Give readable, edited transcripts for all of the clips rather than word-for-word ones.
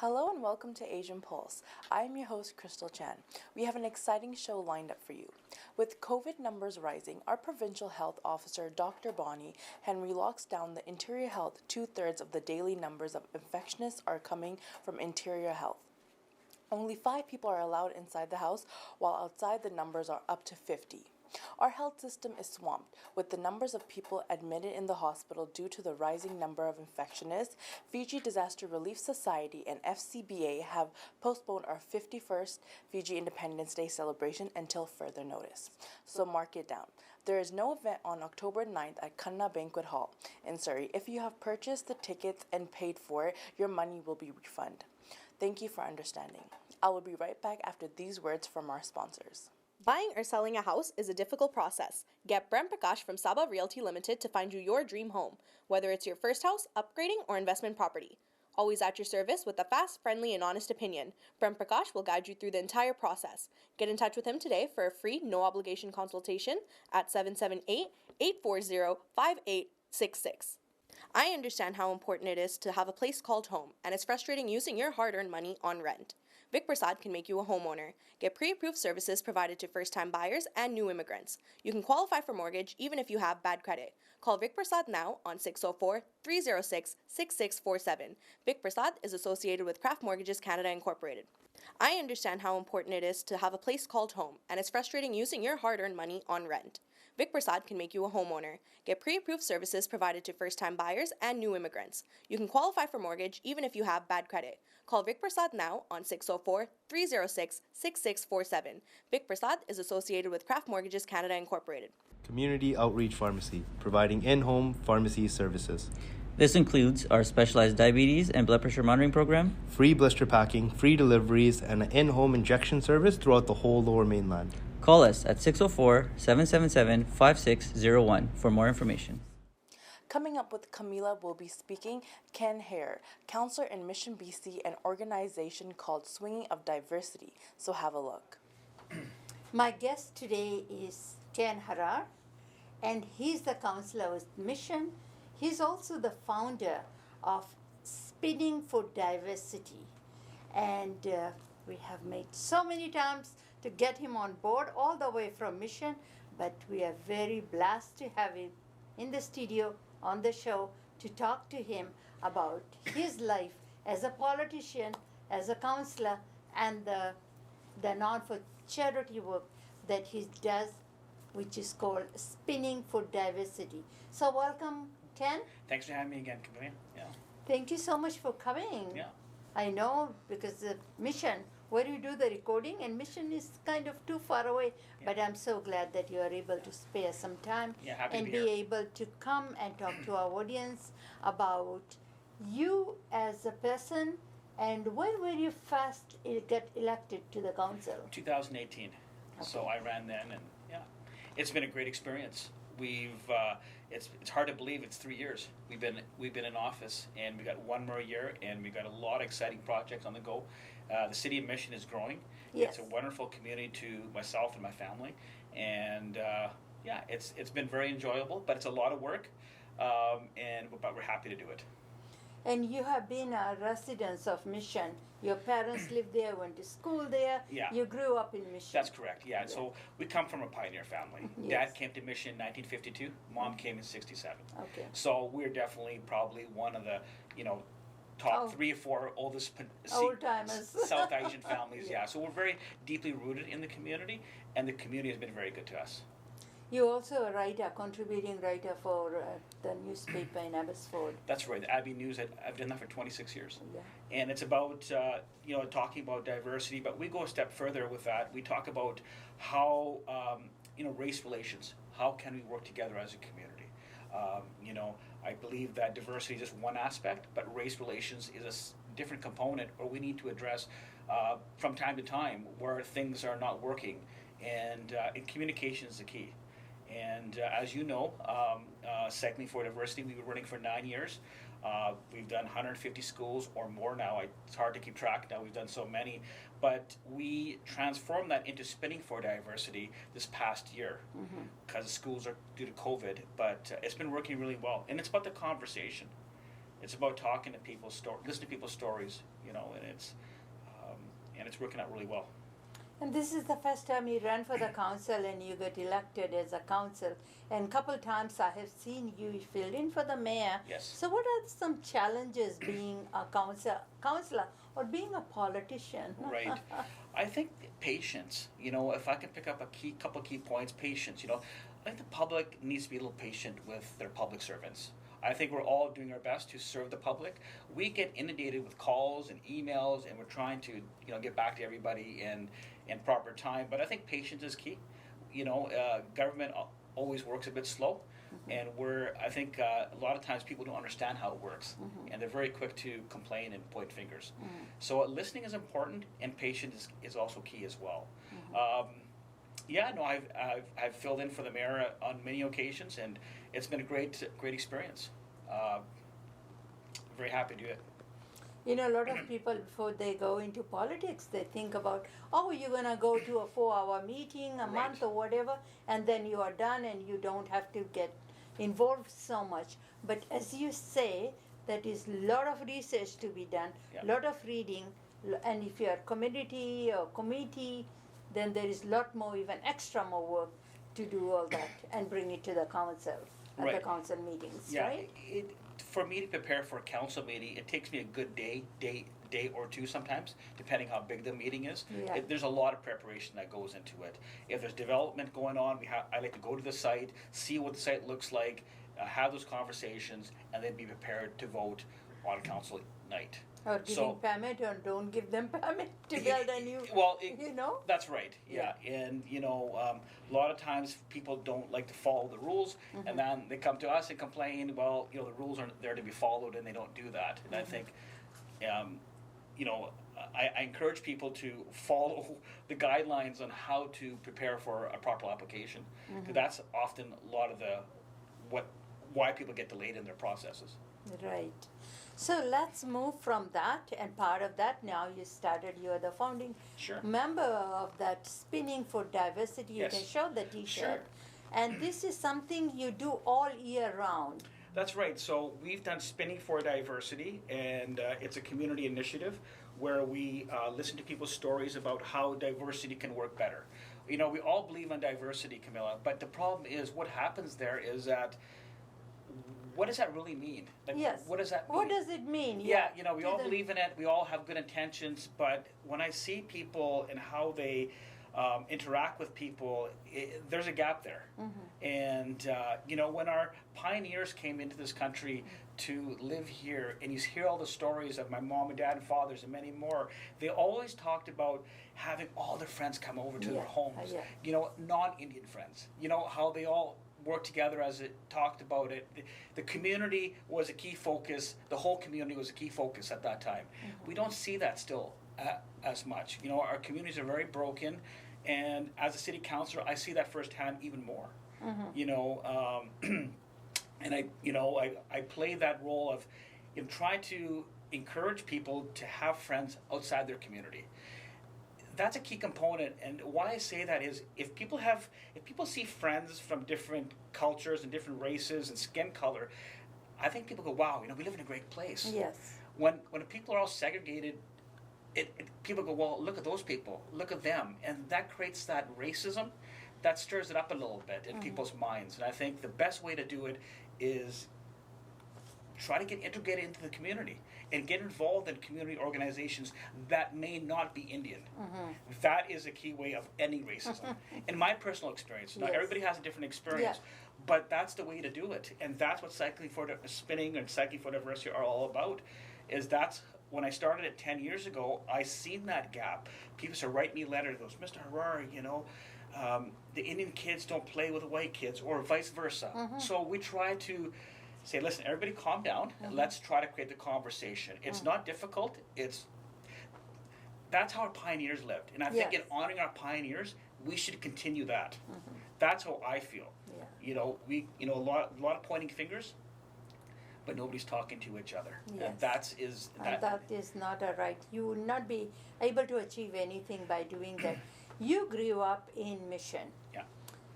Hello and welcome to Asian Pulse. I am your host, Crystal Chan. We have an exciting show lined up for you. With COVID numbers rising, our provincial health officer, Dr. Bonnie Henry, locks down the interior health. 2/3 of the daily numbers of infectionists are coming from interior health. Only 5 people are allowed inside the house, while outside the numbers are up to 50. Our health system is swamped with the numbers of people admitted in the hospital due to the rising number of infectionists. Fiji Disaster Relief Society and FCBA have postponed our 51st Fiji Independence Day celebration until further notice. So mark it down. There is no event on October 9th at Kanna Banquet Hall in Surrey. If you have purchased the tickets and paid for it, your money will be refunded. Thank you for understanding. I will be right back after these words from our sponsors. Buying or selling a house is a difficult process. Get Brent Prakash from Saba Realty Limited to find you your dream home, whether it's your first house, upgrading, or investment property. Always at your service with a fast, friendly, and honest opinion. Brent Prakash will guide you through the entire process. Get in touch with him today for a free, no-obligation consultation at 778-840-5866. I understand how important it is to have a place called home, and it's frustrating using your hard-earned money on rent. Vic Prasad can make you a homeowner. Get pre-approved services provided to first-time buyers and new immigrants. You can qualify for mortgage even if you have bad credit. Call Vic Prasad now on 604-306-6647. Vic Prasad is associated with Craft Mortgages Canada Incorporated. I understand how important it is to have a place called home, and it's frustrating using your hard-earned money on rent. Vic Prasad can make you a homeowner. Get pre-approved services provided to first-time buyers and new immigrants. You can qualify for mortgage even if you have bad credit. Call Vic Prasad now on 604-306-6647. Vic Prasad is associated with Craft Mortgages Canada Incorporated. Community Outreach Pharmacy, providing in-home pharmacy services. This includes our specialized diabetes and blood pressure monitoring program, Free blister packing, free deliveries, and an in-home injection service throughout the whole Lower Mainland. Call us at 604-777-5601 for more information. Coming up with Camila will be speaking Ken Hare, counselor in Mission BC, an organization called Swinging of Diversity. So have a look. My guest today is Ken Harar, and he's the counselor with Mission. He's also the founder of Spinning for Diversity. And we have made so many times to get him on board all the way from Mission, but we are very blessed to have him in the studio on the show to talk to him about his life as a politician, as a counselor, and the non-for charity work that he does, which is called Spinning for Diversity. So welcome, Ken. Thanks for having me again, Camilla. Yeah. Thank you so much for coming. Yeah. I know because the Mission, where you do the recording, and Mission is kind of too far away, but I'm so glad that you are able to spare some time Happy and to be be here. able to come and talk to our audience about you as a person and when were you first get elected to the council? 2018. So I ran then, and yeah, it's been a great experience. We've it's hard to believe it's 3 years. We've been in office, and we got one more year, and we got a lot of exciting projects on the go. The city of Mission is growing. Yes. It's a wonderful community to myself and my family, and yeah, it's been very enjoyable, but it's a lot of work, but we're happy to do it. And you have been a resident of Mission. Your parents lived there, went to school there. Yeah. You grew up in Mission. That's correct, yeah. So we come from a pioneer family. Yes. Dad came to Mission in 1952. Mom came in 67. Okay. So we're definitely probably one of the, top Oh. 3 or 4 oldest Old-timers. South Asian families, Yeah. yeah. So we're very deeply rooted in the community, and the community has been very good to us. You're also a writer, contributing writer for the newspaper in Abbotsford. That's right, the Abbey News, I've done that for 26 years. Yeah. And it's about, talking about diversity, but we go a step further with that. We talk about how, race relations, how can we work together as a community? I believe that diversity is just one aspect, but race relations is a different component, or we need to address from time to time where things are not working. And communication is the key. And as you know, Cycling for Diversity, we've been running for 9 years. We've done 150 schools or more now. It's hard to keep track now, we've done so many. But we transformed that into Spinning for Diversity this past year because the schools are due to COVID. But it's been working really well. And it's about the conversation. It's about talking to people's listening to people's stories, you know, and it's working out really well. And this is the first time you run for the council and you got elected as a council. And couple times I have seen you filled in for the mayor. Yes. So what are some challenges being a councillor or being a politician? Right. I think patience. You know, if I can pick up couple key points, patience. You know, I think the public needs to be a little patient with their public servants. I think we're all doing our best to serve the public. We get inundated with calls and emails, and we're trying to, you know, get back to everybody in proper time. But I think patience is key. You know, government always works a bit slow, and I think a lot of times people don't understand how it works, and they're very quick to complain and point fingers. So listening is important, and patience is also key as well. Yeah, no, I've filled in for the mayor on many occasions, and it's been a great experience. Very happy to do it. You know, a lot of people, before they go into politics, they think about, oh, you're going to go to a 4-hour meeting a month or whatever, and then you are done and you don't have to get involved so much. But as you say, that is a lot of research to be done, a lot of reading, and if you're community or committee, then there is a lot more, even extra more work to do all that and bring it to the council at the council meetings, right? For me to prepare for a council meeting, it takes me a good day or two sometimes, depending how big the meeting is. Yeah. There's a lot of preparation that goes into it. If there's development going on, I like to go to the site, see what the site looks like, have those conversations, and then be prepared to vote on council night. Or giving permit or don't give them permit to build a new, you know? That's right, yeah. And, you know, a lot of times people don't like to follow the rules, and then they come to us and complain, well, you know, the rules aren't there to be followed, and they don't do that. And I think, you know, I encourage people to follow the guidelines on how to prepare for a proper application. Because that's often a lot of why people get delayed in their processes. Right. So let's move from that, and part of that now you're the founding member of that Spinning for Diversity. You can show the t-shirt. Sure. And this is something you do all year round. That's right. So we've done Spinning for Diversity, and it's a community initiative where we listen to people's stories about how diversity can work better. You know, we all believe in diversity, Camilla, but the problem is what happens there is that what does that really mean? Like, yes. What does that mean? What does it mean? Yeah, you know, we all believe in it. We all have good intentions. But when I see people and how they interact with people, there's a gap there. And, you know, when our pioneers came into this country to live here, and you hear all the stories of my mom and dad and fathers and many more, they always talked about having all their friends come over to their homes. You know, non-Indian friends. You know, how they all work together as it talked about it. The community was a key focus. The whole community was a key focus at that time. We don't see that still as much. You know, our communities are very broken, and as a city councilor, I see that firsthand even more. You know, and I play that role of trying to encourage people to have friends outside their community. That's a key component, and why I say that is if people see friends from different cultures and different races and skin color, I think people go, wow, you know, we live in a great place. Yes. When people are all segregated, people go, well, look at those people, look at them, and that creates that racism, that stirs it up a little bit in people's minds. And I think the best way to do it is try to get integrated into the community and get involved in community organizations that may not be Indian. That is a key way of ending racism. In my personal experience, now everybody has a different experience, but that's the way to do it. And that's what Spinning and Cycling for Diversity are all about. That's when I started it 10 years ago, I seen that gap. People started writing me letters, goes, Mr. Harari, you know, the Indian kids don't play with the white kids, or vice versa. So we try to say, listen, everybody calm down, and let's try to create the conversation. It's not difficult. That's how our pioneers lived. And I think in honoring our pioneers, we should continue that. That's how I feel. You know, a lot of pointing fingers, but nobody's talking to each other. Yes. And that is not a right. You will not be able to achieve anything by doing that. You grew up in Mission. Yeah.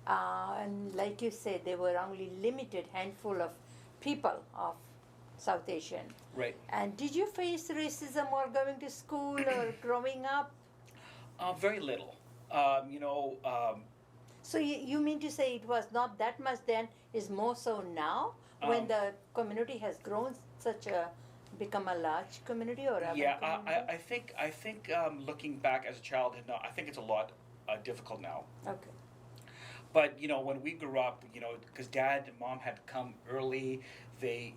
And like you said, there were only limited handful of people of South Asian. Right. And did you face racism while going to school or growing up? Very little. You know, So you mean to say it was not that much then, is more so now, when the community has grown become a large community or urban yeah, community? I think looking back as a child, no, I think it's a lot difficult now. Okay. But you know, when we grew up, you know, because Dad and Mom had come early, they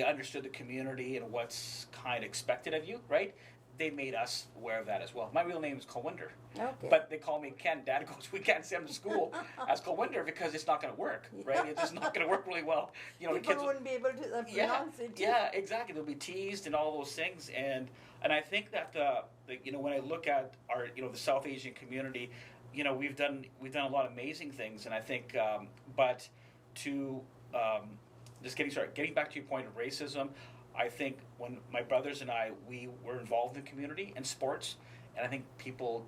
understood the community and what's kind of expected of you, right? They made us aware of that as well. My real name is Kulwinder, Okay. but they call me Ken. Dad goes, we can't send him to school as Kulwinder because it's not going to work, right? It's just not going to work really well. You know, the People kids wouldn't be able to pronounce it. yeah, exactly. They'll be teased and all those things, and I think that the you know, when I look at our, you know, the South Asian community, you know, we've done a lot of amazing things, and I think but to just getting back to your point of racism, I think when my brothers and we were involved in the community and sports, and I think people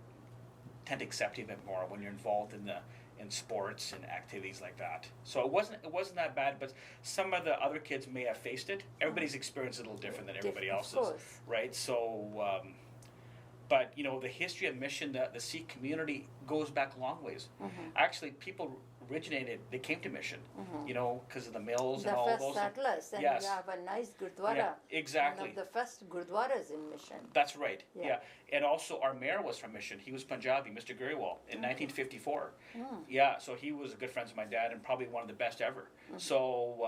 tend to accept you a bit more when you're involved in sports and activities like that. So it wasn't that bad, but some of the other kids may have faced it. Everybody's experience is a little different than everybody Of else's, course. right? So, but you know, the history of Mission, the Sikh community goes back a long ways. Actually, people originated; they came to Mission, you know, because of the mills The and all first those. settlers, and Yes. you have a nice gurdwara. Yeah, exactly. One of the first gurdwaras in Mission. That's right. Yeah. Yeah. And also our mayor was from Mission. He was Punjabi, Mr. Guriwal, in 1954. Mm. Yeah, so he was a good friend of my dad and probably one of the best ever. So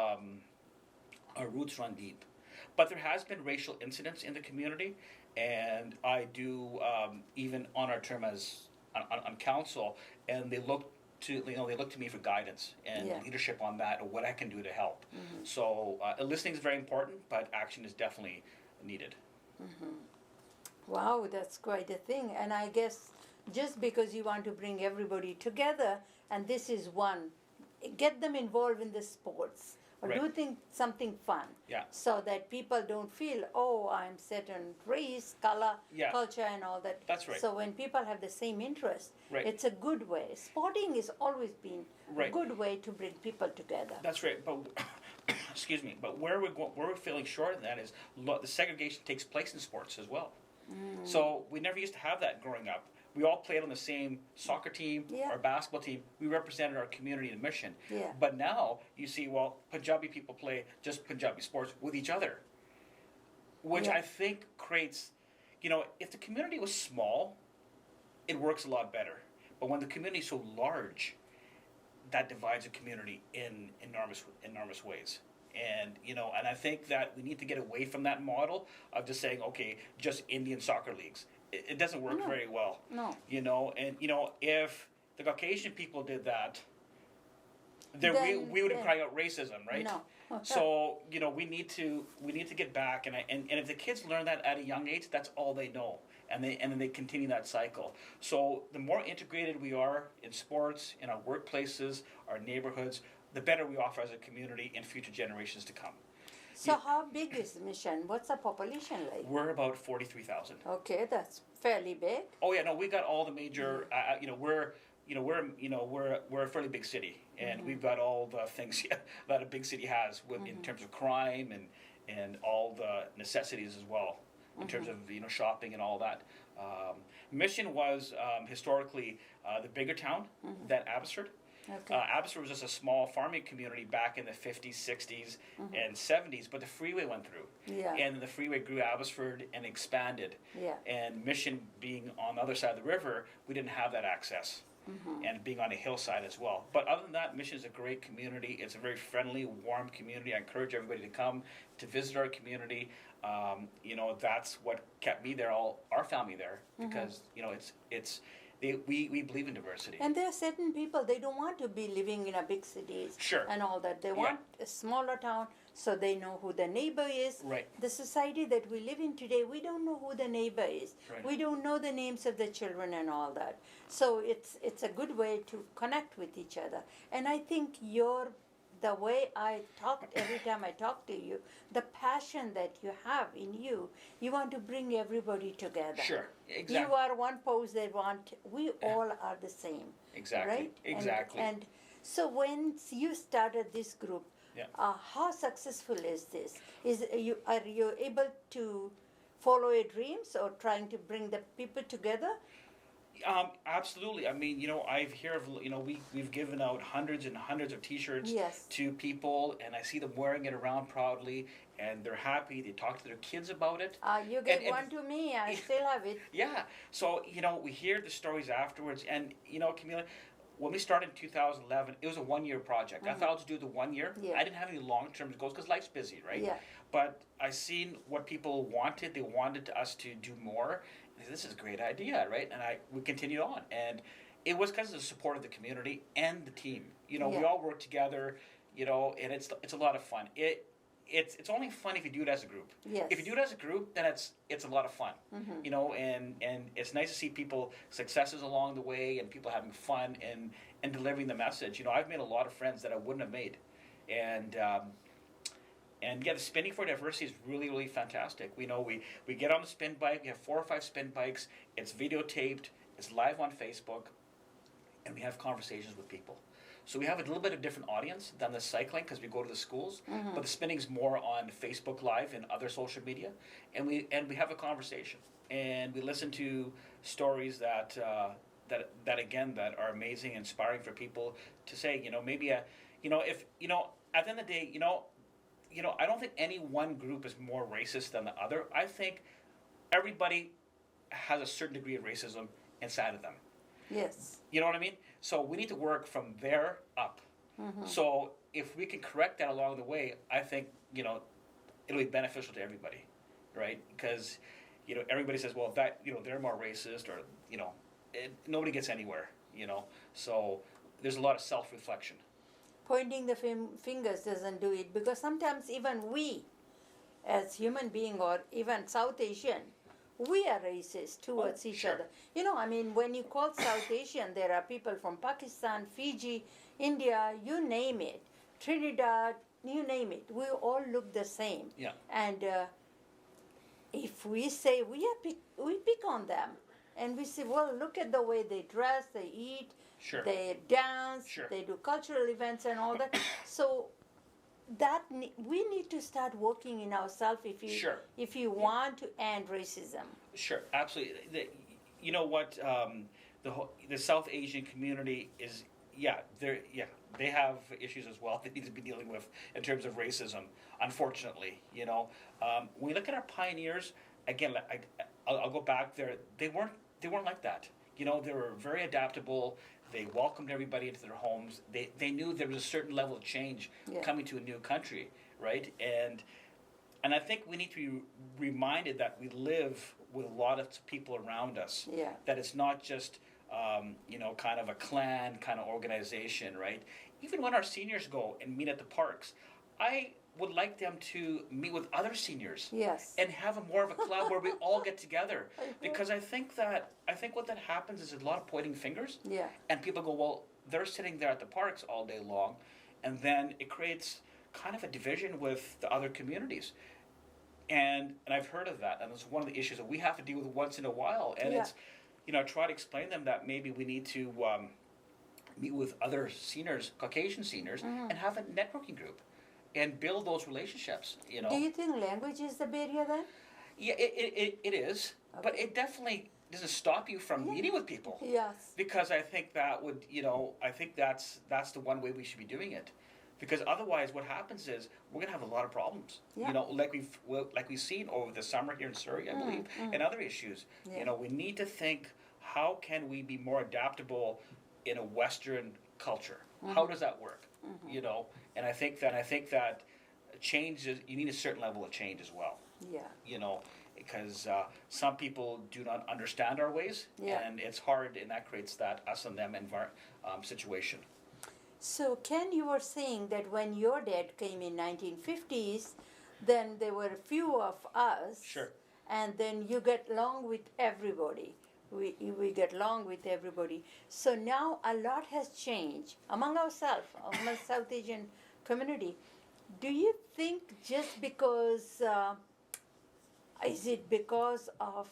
our roots run deep. But there has been racial incidents in the community, and I do even on our term as on council, and they look to me for guidance and Yeah. leadership on that, or what I can do to help. So listening is very important, but action is definitely needed. Wow, that's quite a thing. And I guess just because you want to bring everybody together, and this is one, get them involved in the sports or do Right. something fun. Yeah. So that people don't feel, oh, I'm set on race, color, Yeah. culture, and all that. That's right. So when people have the same interest, Right. it's a good way. Sporting has always been a Right. good way to bring people together. That's right, but excuse me. But where we're feeling short in that is the segregation takes place in sports as well. So we never used to have that growing up. We all played on the same soccer team Yeah. or basketball team. We represented our community and mission. Yeah. But now you see, well, Punjabi people play just Punjabi sports with each other, which Yeah. I think creates, you know, if the community was small, it works a lot better. But when the community is so large, that divides the community in enormous ways. And you know, and I think that we need to get away from that model of just saying, okay, just Indian soccer leagues. It doesn't work No. very well. No. You know, and you know, if the Caucasian people did that, then Then- we would then- cry out racism, right? No. So you know, we need to get back, and if the kids learn that at a young age, that's all they know, and then they continue that cycle. So the more integrated we are in sports, in our workplaces, our neighborhoods, the better we offer as a community in future generations to come. So how big is the Mission? What's the population like? We're about 43,000. Okay, that's fairly big. Oh yeah, no, we got all the major. You know, we're a fairly big city, and we've got all the things that a big city has with in terms of crime and all the necessities as well, in terms of shopping and all that. Mission was historically the bigger town than Abbotsford. Okay. Abbotsford was just a small farming community back in the 50s, 60s, and 70s, but the freeway went through. Yeah. And the freeway grew Abbotsford and expanded. Yeah. And Mission being on the other side of the river, we didn't have that access. And being on a hillside as well. But other than that, Mission is a great community. It's a very friendly, warm community. I encourage everybody to come to visit our community. You know, that's what kept me there, our family there, because we believe in diversity. And there are certain people, they don't want to be living in a big cities Sure. and all that. They want a smaller town so they know who the neighbor is. Right. The society that we live in today, we don't know who the neighbor is. Right. We don't know the names of the children and all that. So it's a good way to connect with each other. And I think the way I talk, every time I talk to you, the passion that you have in you, you want to bring everybody together. Sure, exactly. You are one pose they want, we all are the same. Exactly, Right? exactly. And so when you started this group, Yeah. How successful is this? Are you able to follow your dreams or trying to bring the people together? Absolutely. I mean, I've heard of, we've given out hundreds and hundreds of T-shirts Yes. to people, and I see them wearing it around proudly, and they're happy. They talk to their kids about it. You gave And- one to me. I still have it. Yeah. So, we hear the stories afterwards, and Camila, when we started in 2011, it was a one-year project. I thought I'd do the 1 year. Yeah. I didn't have any long-term goals because life's busy, right? Yeah. But I seen what people wanted. They wanted us to do more. And I said, this is a great idea, right? And we continued on, and it was because of the support of the community and the team. We Yeah. all work together, and it's a lot of fun. It's only fun if you do it as a group. Yes. If you do it as a group, then it's a lot of fun. And it's nice to see people successes along the way and people having fun and delivering the message. I've made a lot of friends that I wouldn't have made, and yeah, the spinning for diversity is really, really fantastic. We get on the spin bike. We have 4 or 5 spin bikes. It's videotaped. It's live on Facebook, and we have conversations with people. So we have a little bit of different audience than the cycling because we go to the schools, but the spinning's more on Facebook Live and other social media, and we have a conversation, and we listen to stories that again that are amazing, inspiring for people to say, maybe if at the end of the day, I don't think any one group is more racist than the other. I think everybody has a certain degree of racism inside of them. Yes. You know what I mean? So we need to work from there up. So if we can correct that along the way, I think, it'll be beneficial to everybody, right? Because, everybody says, well, that, they're more racist or, nobody gets anywhere, So there's a lot of self-reflection. Pointing the fingers doesn't do it, because sometimes even we, as human being or even South Asian, we are racist towards each sure. other. When you call South Asian, there are people from Pakistan, Fiji, India, you name it, Trinidad, you name it. We all look the same. Yeah. And if we say we pick on them, and we say, well, look at the way they dress, they eat, Sure. they dance, Sure. they do cultural events and all that. So we need to start working in ourselves Sure. if you want to end racism. Sure, absolutely. You know what? The South Asian community is, they have issues as well they need to be dealing with in terms of racism. Unfortunately, when we look at our pioneers, again, I'll go back there. They weren't like that. They were very adaptable. They welcomed everybody into their homes. They knew there was a certain level of change Yeah. coming to a new country, right? And I think we need to be reminded that we live with a lot of people around us. Yeah. That it's not just, kind of a clan kind of organization, right? Even when our seniors go and meet at the parks, I would like them to meet with other seniors. Yes. And have more of a club where we all get together. Because I think what that happens is a lot of pointing fingers. Yeah. And people go, well, they're sitting there at the parks all day long, and then it creates kind of a division with the other communities. And I've heard of that, and it's one of the issues that we have to deal with once in a while. And Yeah. it's, try to explain to them that maybe we need to meet with other seniors, Caucasian seniors, and have a networking group, and build those relationships. Do you think language is the barrier then? Yeah, it is, but it definitely doesn't stop you from meeting with people. Yes. Because I think that would, I think that's the one way we should be doing it. Because otherwise, what happens is we're gonna have a lot of problems. Yeah. Like we've seen over the summer here in Surrey, I believe, and other issues. Yeah. We need to think, how can we be more adaptable in a Western culture? How does that work? And I think that change is, you need a certain level of change as well. Yeah. Because some people do not understand our ways, Yeah. and it's hard, and that creates that us and them situation. So Ken, you were saying that when your dad came in 1950s, then there were a few of us. Sure. And then you get along with everybody. We get along with everybody. So now a lot has changed among ourselves, among South Asian community. Do you think just because, is it because of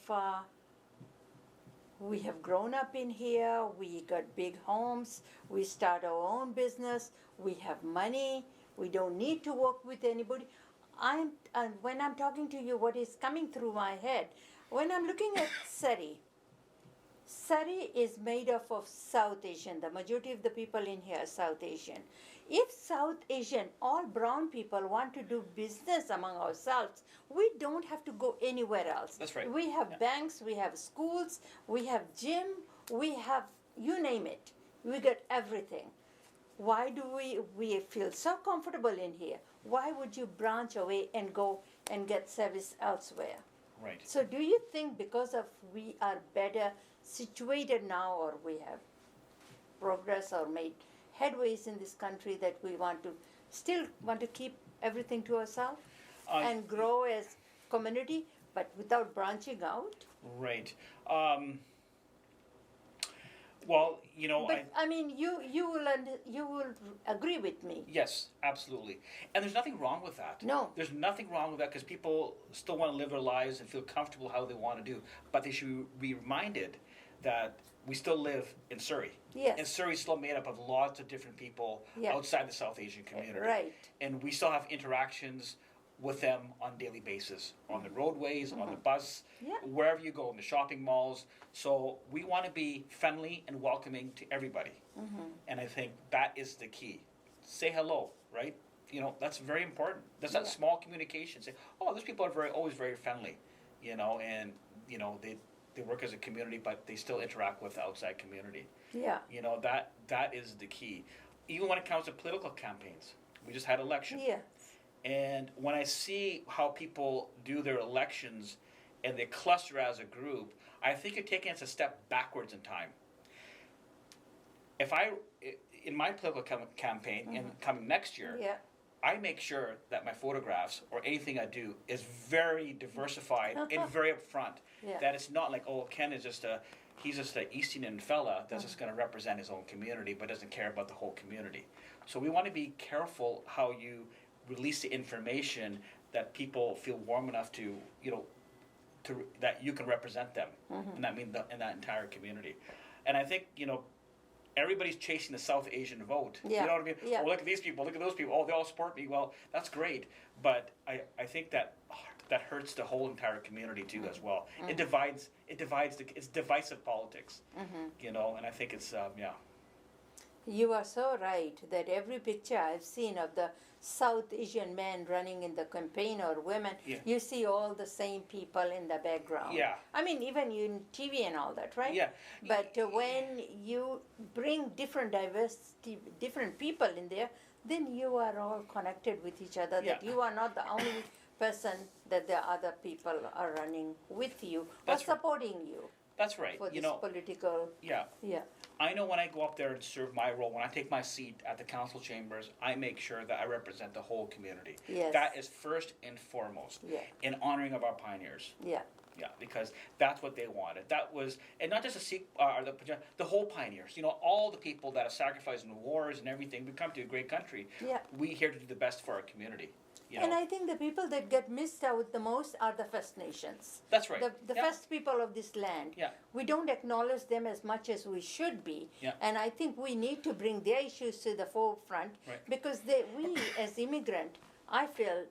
we have grown up in here, we got big homes, we start our own business, we have money, We don't need to work with anybody. When I'm talking to you, what is coming through my head, when I'm looking at Surrey is made up of South Asian. The majority of the people in here are South Asian. If South Asian, all brown people want to do business among ourselves, we don't have to go anywhere else. That's right. We have Yeah. banks, we have schools, we have gym, we have, you name it. We get everything. Why do we feel so comfortable in here? Why would you branch away and go and get service elsewhere? Right. So do you think because of we are better situated now, or we have progress or made headways in this country, that we still want to keep everything to ourselves and grow as community, but without branching out? Right. Well, you know, But I mean, you will agree with me. yes, absolutely. And there's nothing wrong with that. No. There's nothing wrong with that, because people still want to live their lives and feel comfortable how they want to do. But they should be reminded that we still live in Surrey. Yes. And Surrey's still made up of lots of different people Yeah. outside the South Asian community. Right. And we still have interactions with them on a daily basis, on the roadways, on the bus, Yeah. wherever you go, in the shopping malls. So we want to be friendly and welcoming to everybody. And I think that is the key. Say hello, right? You know, that's very important. That's that Yeah. small communication. Say, oh, those people are always very friendly, you know, and, you know, they work as a community, but they still interact with the outside community. Yeah. You know, that is the key. Even when it comes to political campaigns. We just had election. Yeah. And when I see how people do their elections and they cluster as a group, I think you're taking us a step backwards in time. In my political campaign and coming next year, Yeah. I make sure that my photographs or anything I do is very diversified and very upfront. Yeah. That it's not like, oh, Ken is he's just an East Indian fella that's just going to represent his own community but doesn't care about the whole community. So we want to be careful how you release the information that people feel warm enough to, you know, that you can represent them, and that means in that entire community. And I think, you know, everybody's chasing the South Asian vote. Yeah. You know what I mean? Yeah. Oh, look at these people, look at those people. Oh, they all support me. Well, that's great, but I think that hurts the whole entire community too as well. It divides. It's divisive politics. You know, and I think it's yeah. You are so right that every picture I've seen of the South Asian men running in the campaign or women, Yeah. you see all the same people in the background. Yeah. I mean, even in TV and all that, right? Yeah. But when you bring different diversity, different people in there, then you are all connected with each other. That Yeah. you are not the only person, that the other people are running with you That's or right. supporting you That's right. for You this know, political. yeah. Yeah. I know when I go up there and serve my role, when I take my seat at the council chambers, I make sure that I represent the whole community. Yes. That is first and foremost. Yeah. In honoring of our pioneers. Yeah. Yeah, because that's what they wanted. That was, and not just the whole pioneers. You know, all the people that have sacrificed in wars and everything. We come to a great country. Yeah. We here to do the best for our community. You know, And I think the people that get missed out the most are the First Nations. that's right. The Yeah. first people of this land. Yeah. We don't acknowledge them as much as we should be. Yeah. And I think we need to bring their issues to the forefront Right. because we as immigrant, I feel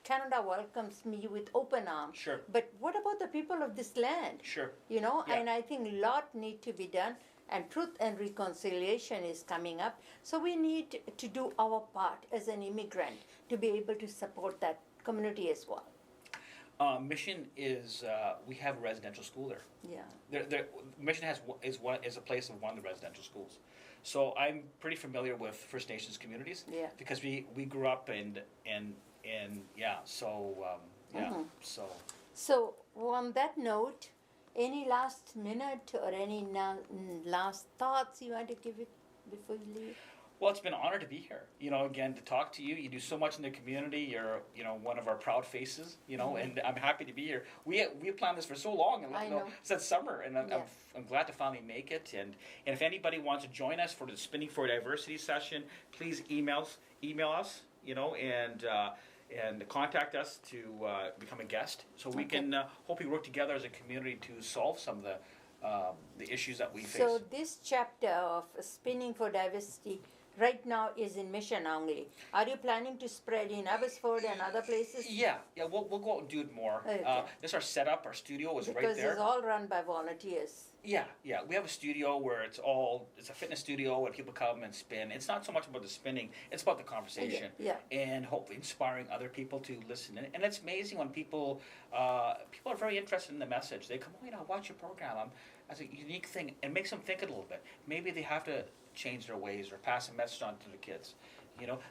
Canada welcomes me with open arms. Sure. But what about the people of this land? Sure. You know, Yeah. and I think a lot need to be done, and truth and reconciliation is coming up. So we need to do our part as an immigrant to be able to support that community as well. Mission is we have a residential school there. Yeah. Mission is a place of one of the residential schools. So I'm pretty familiar with First Nations communities. Yeah. Because we grew up and yeah, so yeah, Mhm. so So on that note, any last minute or any last thoughts you want to give it before you leave? well, it's been an honor to be here. You know, again, to talk to you. You do so much in the community. You're, you know, one of our proud faces. You know, and I'm happy to be here. We planned this for so long, and I you know, know. since summer, and Yeah. I'm glad to finally make it. And if anybody wants to join us for the Spinning for Diversity session, please email us. You know, and contact us to become a guest, so we Okay. can hopefully work together as a community to solve some of the issues that we face. So this chapter of Spinning for Diversity right now is in Mission only. Are you planning to spread in Abbotsford and other places? Yeah, we'll go out and do it more. Okay. This is our setup. Our studio is right Because there. it's all run by volunteers. Yeah. We have a studio where it's a fitness studio where people come and spin. It's not so much about the spinning, it's about the conversation. Yeah. And hopefully inspiring other people to listen. And it's amazing when people are very interested in the message. They come, watch your program. As a unique thing. It makes them think a little bit. Maybe they have to change their ways or pass a message on to the kids.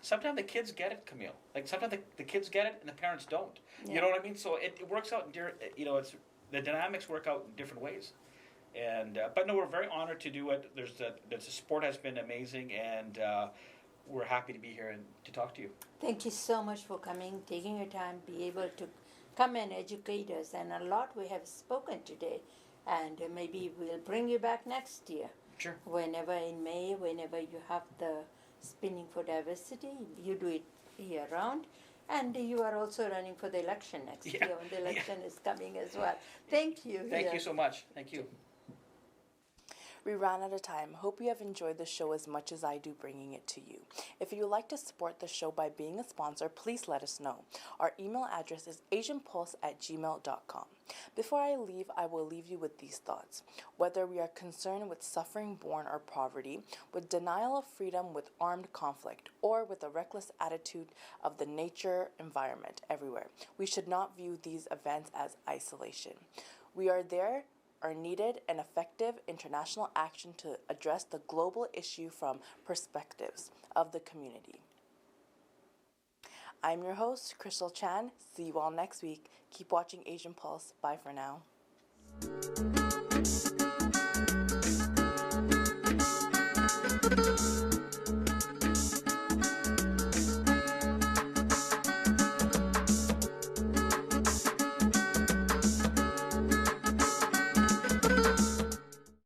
Sometimes the kids get it, Camille. Like sometimes the kids get it and the parents don't. Yeah. You know what I mean? So it works out it's the dynamics work out in different ways. And but no, we're very honored to do it. The support has been amazing, and we're happy to be here and to talk to you. Thank you so much for coming, taking your time, be able to come and educate us. And a lot we have spoken today. And maybe we'll bring you back next year. Sure. Whenever in May, whenever you have the Spinning for Diversity, you do it year round. And you are also running for the election next year when the election is coming as well. Thank you. Thank you so much. Thank you. We ran out of time. Hope you have enjoyed the show as much as I do bringing it to you. If you would like to support the show by being a sponsor, please let us know. Our email address is asianpulse@gmail.com. Before I leave, I will leave you with these thoughts. Whether we are concerned with suffering born or poverty, with denial of freedom with armed conflict, or with a reckless attitude of the nature environment everywhere, we should not view these events as isolation. We are needed an effective international action to address the global issue from perspectives of the community. I'm your host, Crystal Chan. See you all next week. Keep watching Asian Pulse. Bye for now.